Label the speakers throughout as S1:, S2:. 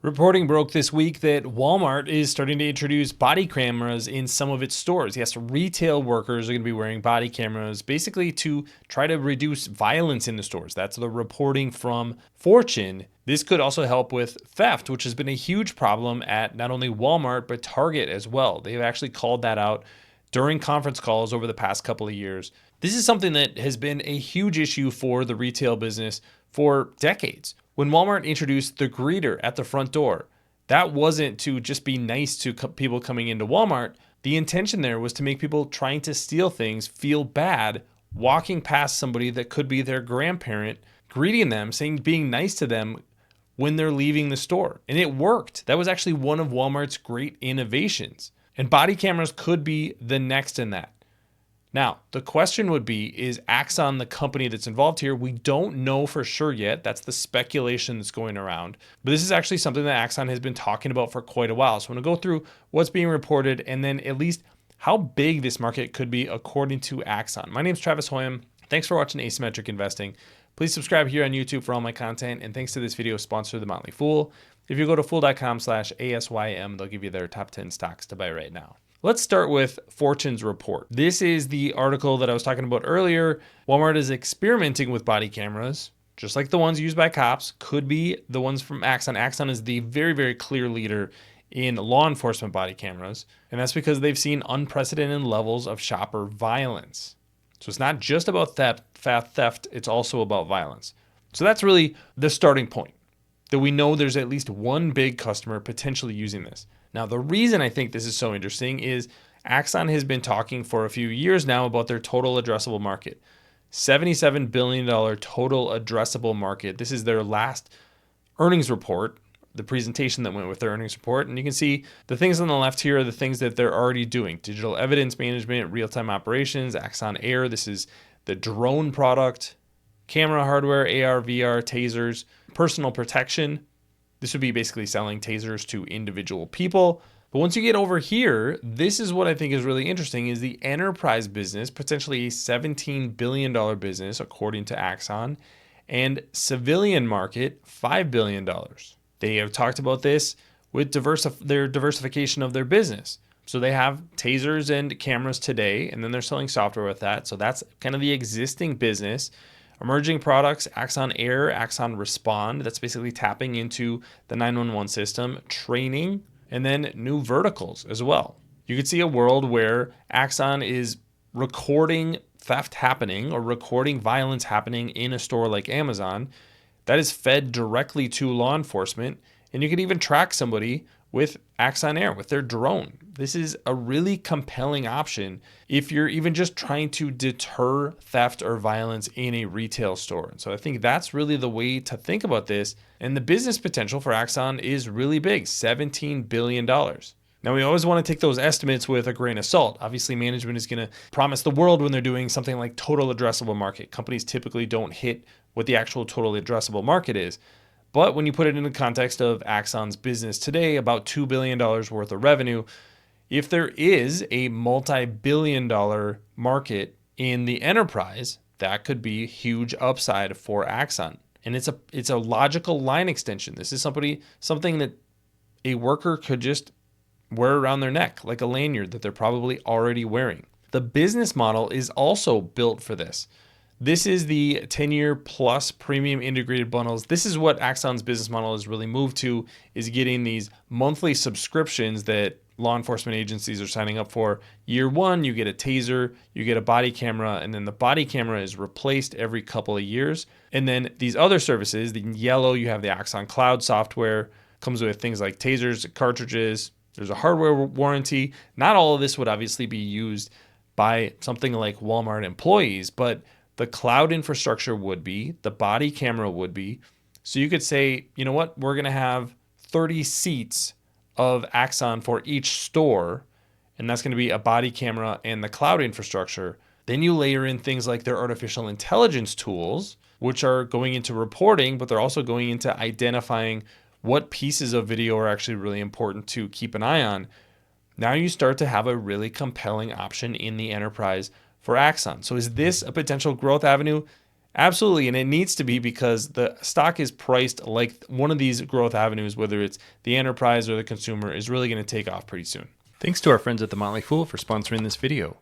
S1: Reporting broke this week that Walmart is starting to introduce body cameras in some of its stores. Yes, retail workers are going to be wearing body cameras basically to try to reduce violence in the stores. That's the reporting from Fortune. This could also help with theft, which has been a huge problem at not only Walmart, but Target as well. They've actually called that out during conference calls over the past couple of years. This is something that has been a huge issue for the retail business for decades. When Walmart introduced the greeter at the front door, that wasn't to just be nice to people coming into Walmart. The intention there was to make people trying to steal things feel bad walking past somebody that could be their grandparent, greeting them, being nice to them when they're leaving the store. And it worked. That was actually one of Walmart's great innovations. And body cameras could be the next in that. Now, the question would be, is Axon the company that's involved here? We don't know for sure yet. That's the speculation that's going around. But this is actually something that Axon has been talking about for quite a while. So I'm going to go through what's being reported and then at least how big this market could be according to Axon. My name is Travis Hoium. Thanks for watching Asymmetric Investing. Please subscribe here on YouTube for all my content. And thanks to this video sponsor, The Motley Fool. If you go to fool.com/ASYM, they'll give you their top 10 stocks to buy right now. Let's start with Fortune's report. This is the article that I was talking about earlier. Walmart is experimenting with body cameras, just like the ones used by cops, could be the ones from Axon. Axon is the very, very clear leader in law enforcement body cameras, and that's because they've seen unprecedented levels of shopper violence. So it's not just about theft, it's also about violence. So that's really the starting point, that we know there's at least one big customer potentially using this. Now, the reason I think this is so interesting is Axon has been talking for a few years now about their total addressable market. $77 billion total addressable market. This is their last earnings report, the presentation that went with their earnings report. And you can see the things on the left here are the things that they're already doing. Digital evidence management, real-time operations, Axon Air. This is the drone product, camera hardware, AR, VR, tasers, personal protection. This would be basically selling tasers to individual people. But once you get over here, this is what I think is really interesting is the enterprise business, potentially a $17 billion business, according to Axon, and civilian market, $5 billion. They have talked about this with their diversification of their business. So they have tasers and cameras today, and then they're selling software with that. So that's kind of the existing business. Emerging products, Axon Air, Axon Respond, that's basically tapping into the 911 system, training, and then new verticals as well. You could see a world where Axon is recording theft happening or recording violence happening in a store like Amazon that is fed directly to law enforcement, and you could even track somebody with Axon Air, with their drone. This is a really compelling option if you're even just trying to deter theft or violence in a retail store. And so I think that's really the way to think about this. And the business potential for Axon is really big, $17 billion. Now, we always want to take those estimates with a grain of salt. Obviously, management is going to promise the world when they're doing something like total addressable market. Companies typically don't hit what the actual total addressable market is. But when you put it in the context of Axon's business today, about $2 billion worth of revenue, if there is a multi-billion-dollar market in the enterprise, that could be huge upside for Axon. And it's a logical line extension. This is something that a worker could just wear around their neck, like a lanyard that they're probably already wearing. The business model is also built for this. This is the 10-year plus premium integrated bundles. This is what Axon's business model has really moved to, is getting these monthly subscriptions that law enforcement agencies are signing up for. Year one, you get a taser, you get a body camera, and then the body camera is replaced every couple of years. And then these other services, the yellow, you have the Axon Cloud software, comes with things like tasers, cartridges, there's a hardware warranty. Not all of this would obviously be used by something like Walmart employees, but the cloud infrastructure would be, the body camera would be. So you could say, you know what, we're going to have 30 seats of Axon for each store, and that's going to be a body camera and the cloud infrastructure. Then you layer in things like their artificial intelligence tools, which are going into reporting, but they're also going into identifying what pieces of video are actually really important to keep an eye on. Now you start to have a really compelling option in the enterprise for Axon. So is this a potential growth avenue? Absolutely, and it needs to be because the stock is priced like one of these growth avenues, whether it's the enterprise or the consumer, is really going to take off pretty soon. Thanks to our friends at The Motley Fool for sponsoring this video.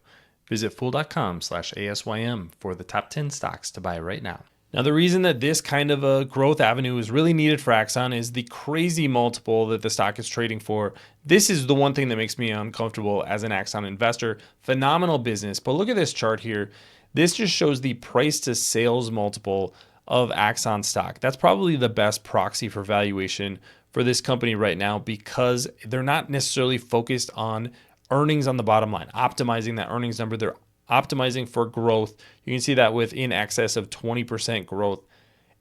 S1: Visit fool.com/ASYM for the top 10 stocks to buy right now. Now, the reason that this kind of a growth avenue is really needed for Axon is the crazy multiple that the stock is trading for. This is the one thing that makes me uncomfortable as an Axon investor. Phenomenal business, but look at this chart here. This just shows the price to sales multiple of Axon stock. That's probably the best proxy for valuation for this company right now because they're not necessarily focused on earnings on the bottom line, optimizing that earnings number. They're optimizing for growth. You can see that with in excess of 20% growth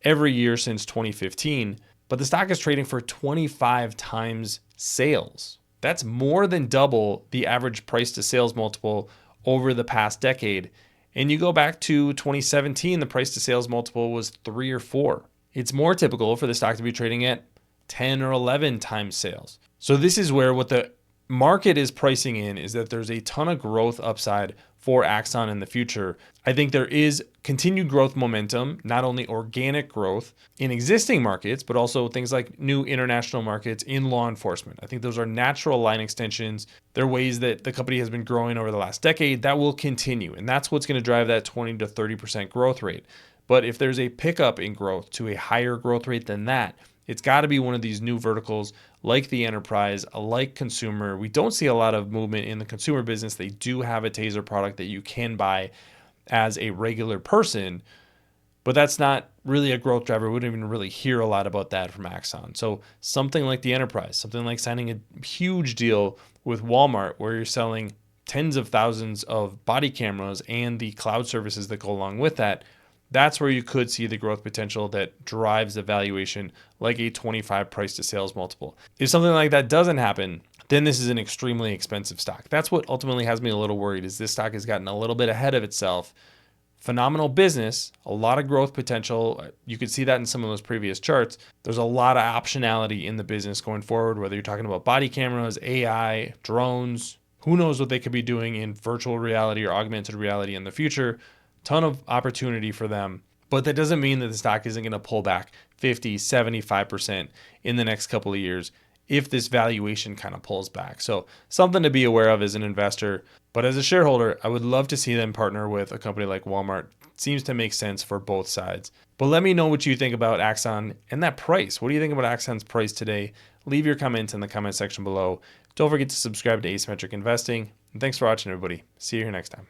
S1: every year since 2015. But the stock is trading for 25 times sales. That's more than double the average price to sales multiple over the past decade. And you go back to 2017, the price to sales multiple was 3 or 4. It's more typical for the stock to be trading at 10 or 11 times sales. So this is where what the market is pricing in is that there's a ton of growth upside for Axon in the future. I think there is continued growth momentum, not only organic growth in existing markets, but also things like new international markets in law enforcement. I think those are natural line extensions. They're ways that the company has been growing over the last decade that will continue. And that's what's going to drive that 20 to 30% growth rate. But if there's a pickup in growth to a higher growth rate than that, it's got to be one of these new verticals like the enterprise, like consumer. We don't see a lot of movement in the consumer business. They do have a taser product that you can buy as a regular person, but that's not really a growth driver. We wouldn't even really hear a lot about that from Axon. So something like the enterprise, something like signing a huge deal with Walmart where you're selling tens of thousands of body cameras and the cloud services that go along with that, that's where you could see the growth potential that drives the valuation like a 25 price to sales multiple. If something like that doesn't happen, then this is an extremely expensive stock. That's what ultimately has me a little worried is this stock has gotten a little bit ahead of itself. Phenomenal business, a lot of growth potential. You could see that in some of those previous charts. There's a lot of optionality in the business going forward, whether you're talking about body cameras, AI, drones, who knows what they could be doing in virtual reality or augmented reality in the future. Ton of opportunity for them, but that doesn't mean that the stock isn't going to pull back 50, 75% in the next couple of years if this valuation kind of pulls back. So something to be aware of as an investor, but as a shareholder, I would love to see them partner with a company like Walmart. It seems to make sense for both sides. But let me know what you think about Axon and that price. What do you think about Axon's price today? Leave your comments in the comment section below. Don't forget to subscribe to Asymmetric Investing. And thanks for watching, everybody. See you here next time.